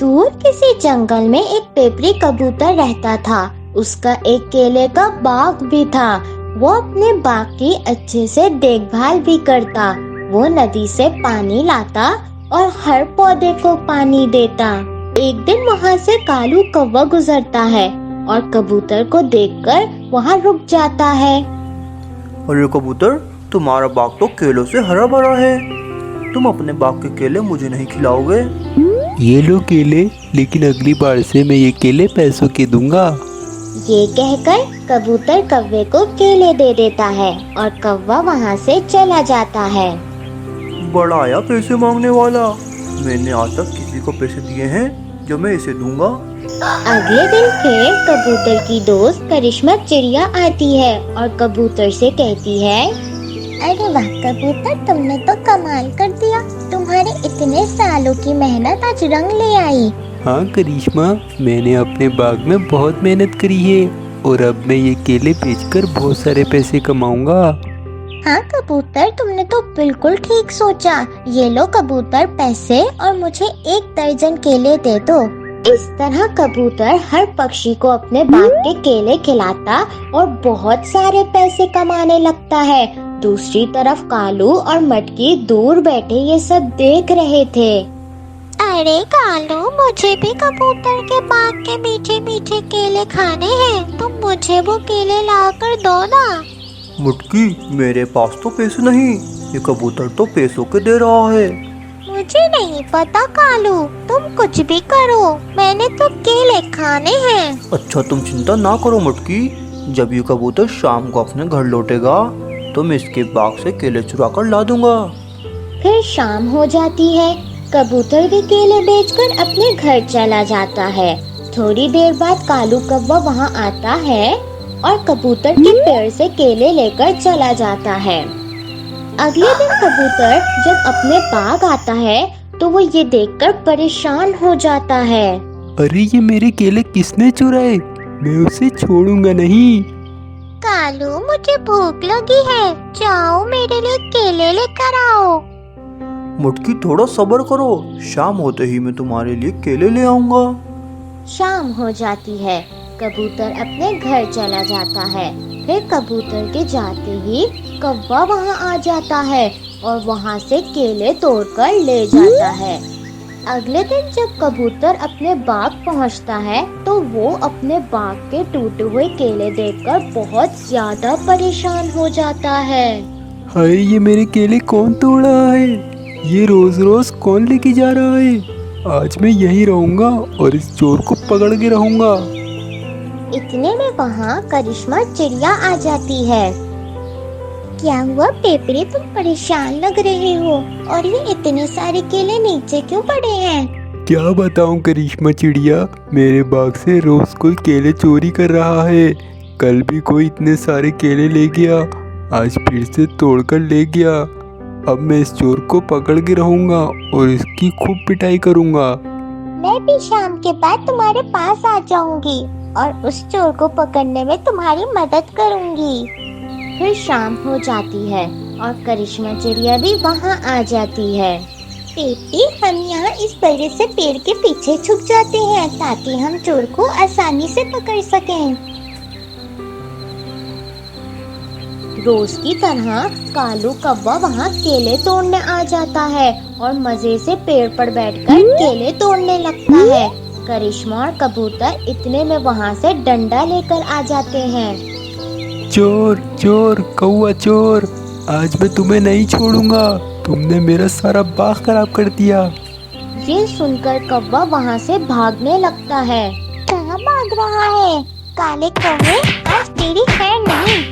दूर किसी जंगल में एक पेपरी कबूतर रहता था। उसका एक केले का बाग भी था। वो अपने बाग की अच्छे से देखभाल भी करता। वो नदी से पानी लाता और हर पौधे को पानी देता। एक दिन वहाँ से कालू कौवा गुजरता है और कबूतर को देखकर वहाँ रुक जाता है। अरे कबूतर, तुम्हारा बाग तो केलों से हरा भरा है। तुम अपने बाग के केले मुझे नहीं खिलाओगे? ये लो केले, लेकिन अगली बार से मैं ये केले पैसों के दूंगा। ये कहकर कबूतर कौवे को केले दे देता है और कौवा वहाँ से चला जाता है। बड़ा आया पैसे मांगने वाला। मैंने आज तक किसी को पैसे दिए हैं जो मैं इसे दूंगा? अगले दिन फिर कबूतर की दोस्त करिश्मा चिड़िया आती है और कबूतर से कहती है, अरे वाह कबूतर, तुमने तो कमाल कर दिया। तुम्हारे इतने सालों की मेहनत आज रंग ले आई। हाँ करिश्मा, मैंने अपने बाग में बहुत मेहनत करी है और अब मैं ये केले बेचकर बहुत सारे पैसे कमाऊंगा। हाँ कबूतर, तुमने तो बिल्कुल ठीक सोचा। ये लो कबूतर पैसे और मुझे 1 दर्जन केले दे दो। इस तरह कबूतर हर पक्षी को अपने बाग के केले खिलाता और बहुत सारे पैसे कमाने लगता है। दूसरी तरफ कालू और मटकी दूर बैठे ये सब देख रहे थे। अरे कालू, मुझे भी कबूतर के बाग के मीठे मीठे केले खाने हैं। तुम मुझे वो केले ला कर दो ना। मुटकी, मेरे पास तो पैसे नहीं। ये कबूतर तो पैसों के दे रहा है। मुझे नहीं पता कालू, तुम कुछ भी करो, मैंने तो केले खाने हैं। अच्छा, तुम चिंता ना करो मुटकी। जब ये कबूतर शाम को अपने घर लौटेगा तो मैं इसके बाग से केले चुरा कर ला दूंगा। फिर शाम हो जाती है। कबूतर भी केले बेचकर अपने घर चला जाता है। थोड़ी देर बाद कालू कौवा वहाँ आता है और कबूतर के पेड़ से केले लेकर चला जाता है। अगले दिन कबूतर जब अपने बाग आता है तो वो ये देखकर परेशान हो जाता है। अरे ये मेरे केले किसने चुराए? मैं उसे छोड़ूंगा नहीं। कालू, मुझे भूख लगी है, जाओ मेरे लिए केले लेकर आओ। मुटकी, थोड़ा सब्र करो, शाम होते ही मैं तुम्हारे लिए केले ले आऊंगा। शाम हो जाती है। कबूतर अपने घर चला जाता है। फिर कबूतर के जाते ही कौवा वहाँ आ जाता है और वहाँ से केले तोड़कर ले जाता है। अगले दिन जब कबूतर अपने बाग पहुँचता है तो वो अपने बाग के टूटे हुए केले देखकर बहुत ज्यादा परेशान हो जाता है। हाय, ये मेरे केले कौन तोड़ रहा है? ये रोज रोज कौन लेके जा रहा है? आज मैं यहीं रहूंगा और इस चोर को पकड़ के रहूंगा। इतने में वहाँ करिश्मा चिड़िया आ जाती है। क्या हुआ पेपरी, तुम परेशान लग रहे हो और ये इतने सारे केले नीचे क्यों पड़े हैं? क्या बताऊं करिश्मा चिड़िया, मेरे बाग से रोज कोई केले चोरी कर रहा है। कल भी कोई इतने सारे केले ले गया, आज फिर से तोड़कर ले गया। अब मैं इस चोर को पकड़ के रहूंगा और इसकी खूब पिटाई करूंगा। मैं भी शाम के बाद तुम्हारे पास आ जाऊंगी और उस चोर को पकड़ने में तुम्हारी मदद करूंगी। फिर शाम हो जाती है और करिश्मा चिड़िया भी वहाँ आ जाती है। पेपी, हम यहाँ इस बड़े से पेड़ के पीछे छुप जाते हैं ताकि हम चोर को आसानी से पकड़ सकें। रोज की तरह कालू कौवा वहाँ केले तोड़ने आ जाता है और मजे से पेड़ पर बैठकर केले तोड़ने लगता है। करिश्मा और कबूतर इतने में वहाँ से डंडा लेकर आ जाते हैं। चोर चोर, कौवा चोर, आज मैं तुम्हें नहीं छोड़ूंगा। तुमने मेरा सारा बाग खराब कर दिया। ये सुनकर कौवा वहाँ से भागने लगता है। कहाँ भाग रहा है? काले कौवे, आज तेरी खैर नहीं।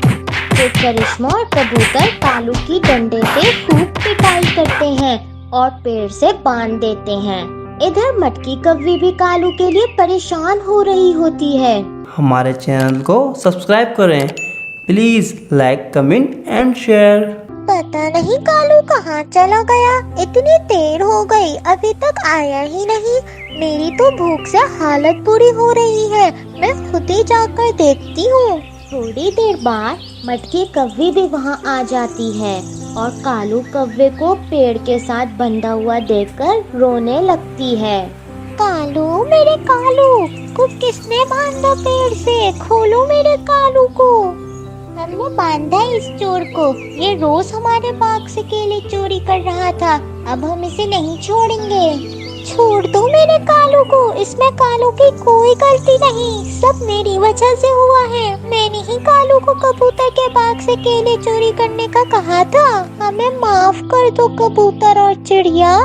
तो करिश्मा और कबूतर कालू की डंडे से खूब पिटाई करते हैं और पेड़ से बांध देते हैं। इधर मटकी कौवी भी कालू के लिए परेशान हो रही होती है। हमारे चैनल को सब्सक्राइब करें, please like, comment and share. पता नहीं कालू कहाँ चला गया, इतनी देर हो गई अभी तक आया ही नहीं। मेरी तो भूख से हालत बुरी हो रही है, मैं खुद ही जाकर देखती हूँ। थोड़ी देर बाद मटकी कौवी भी वहाँ आ जाती है और कालू कौवे को पेड़ के साथ बंधा हुआ देखकर रोने लगती है। कालू मेरे कालू को किसने बांधा पेड़ से? खोलो मेरे कालू को। हमने बांधा इस चोर को, ये रोज हमारे बाग से केले चोरी कर रहा था। अब हम इसे नहीं छोड़ेंगे। छोड़ दो मेरे कालू को, इसमें कालू की कोई गलती नहीं, सब मेरी वजह से हुआ है। मैंने ही कालू को कबूतर के बाग से केले चोरी करने का कहा था। हमें माफ कर दो कबूतर और चिड़िया।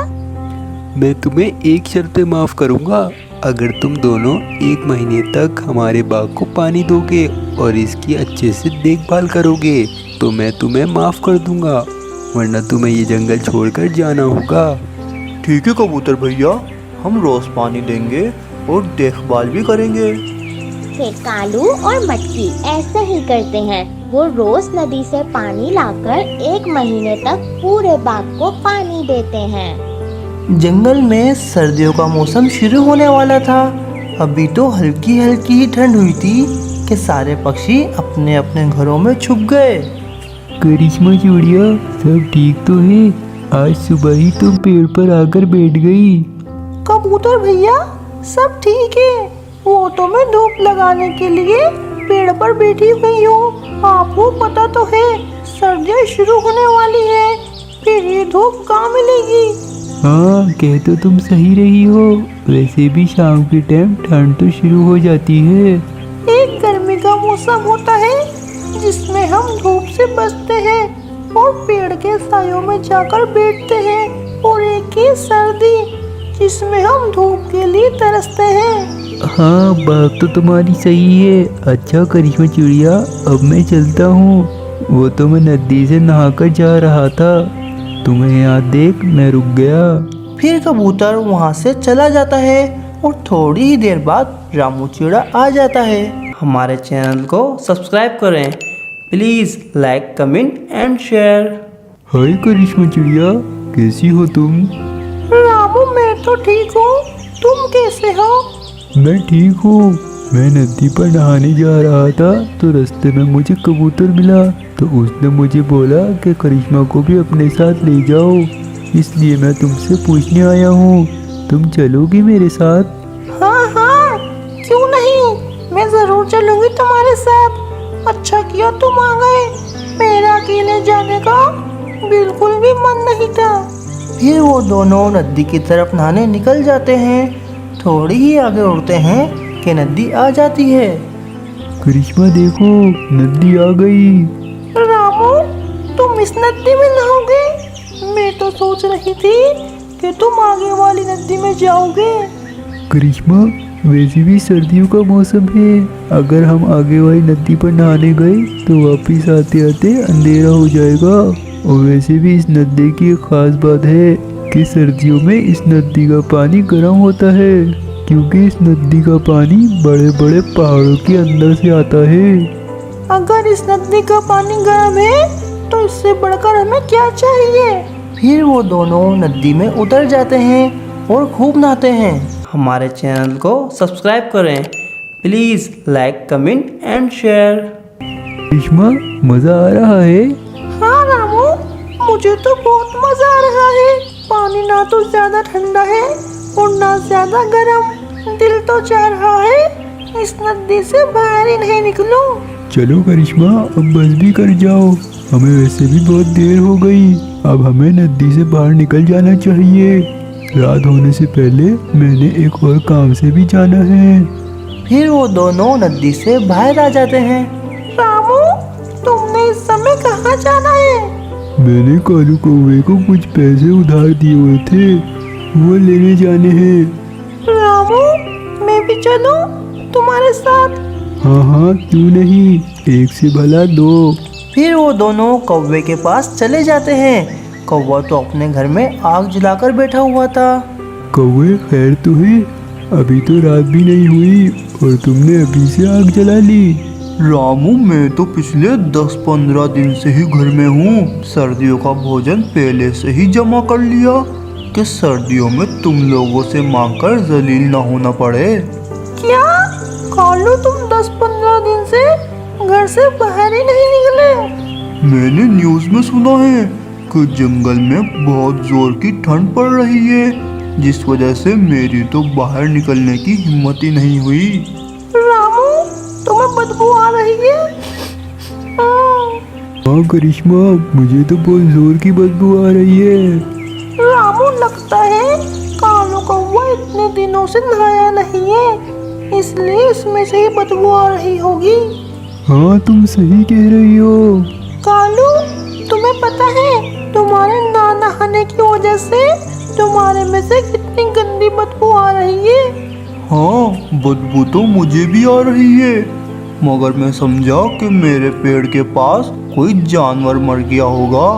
मैं तुम्हें एक शर्त पे माफ़ करूँगा, अगर तुम दोनों 1 महीने तक हमारे बाग को पानी दोगे और इसकी अच्छे से देखभाल करोगे तो मैं तुम्हें माफ़ कर दूँगा, वरना तुम्हें ये जंगल छोड़कर जाना होगा। ठीक है कबूतर भैया, हम रोज पानी देंगे और देखभाल भी करेंगे। फिर कालू और मटकी ऐसा ही करते हैं। वो रोज नदी से पानी लाकर 1 महीने तक पूरे बाग को पानी देते हैं। जंगल में सर्दियों का मौसम शुरू होने वाला था। अभी तो हल्की हल्की ही ठंड हुई थी कि सारे पक्षी अपने अपने घरों में छुप गए। करिश्मा चिड़िया, सब ठीक तो है? आज सुबह ही तुम पेड़ पर आकर बैठ गई। कबूतर भैया, सब ठीक है। वो तो मैं धूप लगाने के लिए पेड़ पर बैठी हुई हूँ। आपको पता तो है सर्दियाँ शुरू होने वाली है, फिर ये धूप कहाँ मिलेगी। हाँ, कह तो तुम सही रही हो। वैसे भी शाम के टाइम ठंड तो शुरू हो जाती है। एक गर्मी का मौसम होता है जिसमें हम धूप से बचते हैं और पेड़ के सायों में जाकर बैठते हैं, और एक ही सर्दी जिसमें हम धूप के लिए तरसते हैं। हाँ, बात तो तुम्हारी सही है। अच्छा करिश्मा चिड़िया, अब मैं चलता हूँ। वो तो मैं नदी से नहाकर जा रहा था, तुम्हें यहाँ देख मैं रुक गया। फिर कबूतर वहाँ से चला जाता है और थोड़ी ही देर बाद रामू चिड़ा आ जाता है। हमारे चैनल को सब्सक्राइब करें, please like comment and share. Hi Karishma चिड़िया, कैसी हो तुम? रामू, मैं तो ठीक हूँ, तुम कैसे हो? मैं ठीक हूँ। मैं नदी पर नहाने जा रहा था तो रास्ते में मुझे कबूतर मिला, तो उसने मुझे बोला कि करिश्मा को भी अपने साथ ले जाओ, इसलिए मैं तुमसे पूछने आया हूँ, तुम चलोगी मेरे साथ? हाँ हाँ, क्यों नहीं, मैं जरूर चलूंगी तुम्हारे साथ। अच्छा किया तुम आ गए, मेरा अकेले जाने का बिल्कुल भी मन नहीं था। फिर वो दोनों नदी की तरफ नहाने निकल जाते हैं। थोड़ी ही आगे उड़ते हैं कि नदी आ जाती है। करिश्मा देखो, नदी आ गई। रामू, तुम इस नदी में नहाओगे? मैं तो सोच रही थी कि तुम आगे वाली नदी में जाओगे। करिश्मा, वैसे भी सर्दियों का मौसम है, अगर हम आगे वाली नदी पर नहाने गए तो वापस आते आते अंधेरा हो जाएगा। और वैसे भी इस नदी की एक खास बात है कि सर्दियों में इस नदी का पानी गर्म होता है, क्योंकि इस नदी का पानी बड़े बड़े पहाड़ों के अंदर से आता है। अगर इस नदी का पानी गर्म है तो इससे बढ़कर हमें क्या चाहिए। फिर वो दोनों नदी में उतर जाते हैं और खूब नहाते हैं। हमारे चैनल को सब्सक्राइब करें, please like comment and share. Karishma, मज़ा आ रहा है? हाँ रामू, मुझे तो बहुत मजा आ रहा है। पानी ना तो ज्यादा ठंडा है और ना ज्यादा गर्म। दिल तो चाह रहा है इस नदी से बाहर ही नहीं निकलूं। चलो करिश्मा, अब बस भी कर जाओ, हमें वैसे भी बहुत देर हो गई। अब हमें नदी से बाहर निकल जाना चाहिए। रात होने से पहले मैंने एक और काम से भी जाना है। फिर वो दोनों नदी से बाहर आ जाते हैं। रामू, तुमने इस समय कहाँ जाना है? मैंने कालू कौवे को कुछ पैसे उधार दिए हुए थे, वो लेने जाने हैं। रामू, मैं भी चलूं तुम्हारे साथ? हाँ हाँ, क्यों नहीं, एक से भला दो। फिर वो दोनों कौवे के पास चले जाते हैं। कौवा तो अपने घर में आग जलाकर बैठा हुआ था। कौवे, खैर तो है? अभी तो रात भी नहीं हुई और तुमने अभी से आग जला ली। रामू, मैं तो पिछले 10-15 दिन से ही घर में हूँ। सर्दियों का भोजन पहले से ही जमा कर लिया कि सर्दियों में तुम लोगों से मांगकर जलील न होना पड़े। क्या कालू, तुम 10-15 दिन से घर से बाहर ही नहीं निकले? मैंने न्यूज़ में सुना है कि जंगल में बहुत जोर की ठंड पड़ रही है जिस वजह से मेरी तो बाहर निकलने की हिम्मत ही नहीं हुई। रामू, तुम्हें बदबू आ रही है? हाँ करिश्मा, मुझे तो बहुत जोर की बदबू आ रही है। रामू, लगता है कालू कौवा इतने दिनों से नहाया नहीं है, इसलिए इसमें से ही बदबू आ रही होगी। हाँ तुम सही कह रही हो। कालू, तुम्हें पता है तुम्हारे ना नहाने की वजह से तुम्हारे में से कितनी गंदी बदबू आ रही है। हाँ, बदबू तो मुझे भी आ रही है, मगर मैं समझा कि मेरे पेड़ के पास कोई जानवर मर गया होगा।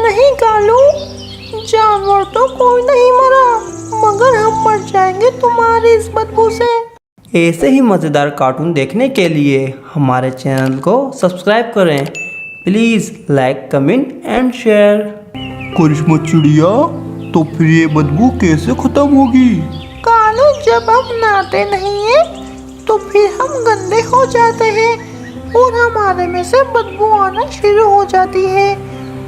नहीं कालू, जानवर तो कोई नहीं मरा, मगर हम मर जाएंगे तुम्हारी इस बदबू से। ऐसे ही मज़ेदार कार्टून देखने के लिए हमारे चैनल को सब्सक्राइब करें। Please like, comment and share. Karishma चिड़िया, तो फिर ये बदबू कैसे खत्म होगी? कालू, जब हम नहाते नहीं हैं तो फिर हम गंदे हो जाते हैं और हमारे में से बदबू आना शुरू हो जाती है,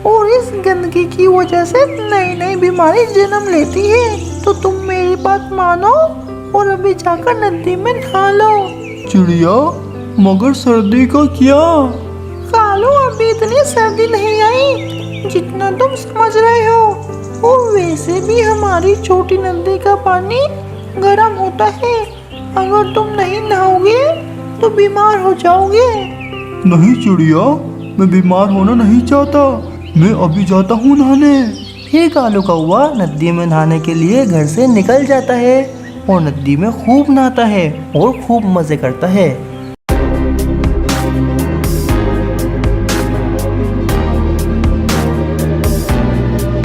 और इस गंदगी की वजह से नई नई बीमारी जन्म लेती है। तो तुम मेरी बात मानो और अभी जाकर नदी में नहा लो। चिड़िया, मगर सर्दी का क्या? कालू, अभी इतनी सर्दी नहीं आई जितना तुम समझ रहे हो, और वैसे भी हमारी छोटी नदी का पानी गर्म होता है। अगर तुम नहीं नहाओगे तो बीमार हो जाओगे। नहीं चिड़िया, मैं बीमार होना नहीं चाहता, मैं अभी जाता हूँ नहाने। फिर कालू कौवा नदी में नहाने के लिए घर से निकल जाता है और नदी में खूब नहाता है और खूब मज़े करता है।